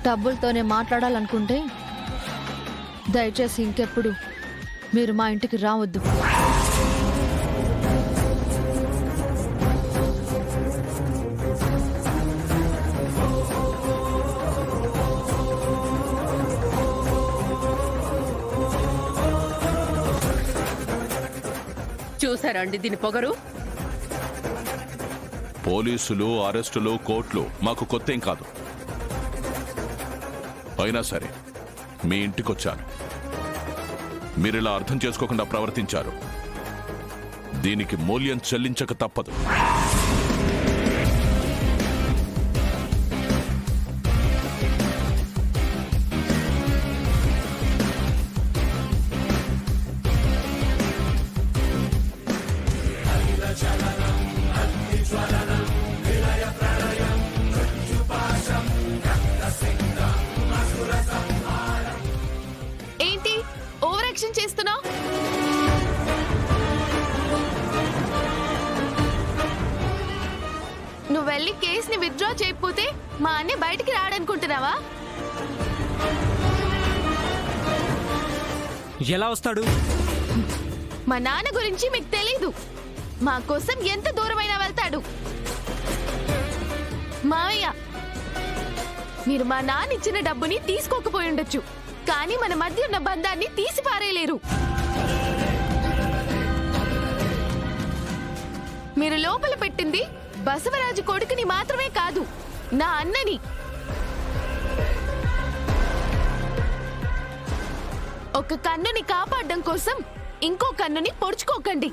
డబ్బులతోనే మాట్లాడాలనుకుంటే దయచేసి ఇంకెప్పుడు మీరు మా ఇంటికి రావద్దు. చూసారండి దీని పొగరు? పోలీసులు, అరెస్టులు, కోర్టులు మాకు కొత్తేం కాదు. అయినా సరే మీ ఇంటికొచ్చాను. మీరిలా అర్థం చేసుకోకుండా ప్రవర్తించారు. దీనికి మూల్యం చెల్లించక తప్పదు. ఏంటి ఓవర్ యాక్షన్ చేస్తున్నావు? నువ్వు వెళ్ళి కేసుని విత్డ్రా చేయకపోతే మా అన్ని బయటికి రాడనుకుంటున్నావా? ఎలా వస్తాడు? మా నాన్న గురించి మీకు తెలీదు. మా కోసం ఎంత దూరమైనా వెళ్తాడు. మావయ్య, మీరు మా నాన్న ఇచ్చిన డబ్బుని తీసుకోకపోయి ఉండొచ్చు, కానీ మన మధ్య ఉన్న బంధాన్ని తీసి పారేయలేరు. మీరు లోపల పెట్టింది బసవరాజు కొడుకుని మాత్రమే కాదు, నా అన్నని. ఒక కన్నుని కాపాడడం కోసం ఇంకో కన్నుని పొడుచుకోకండి.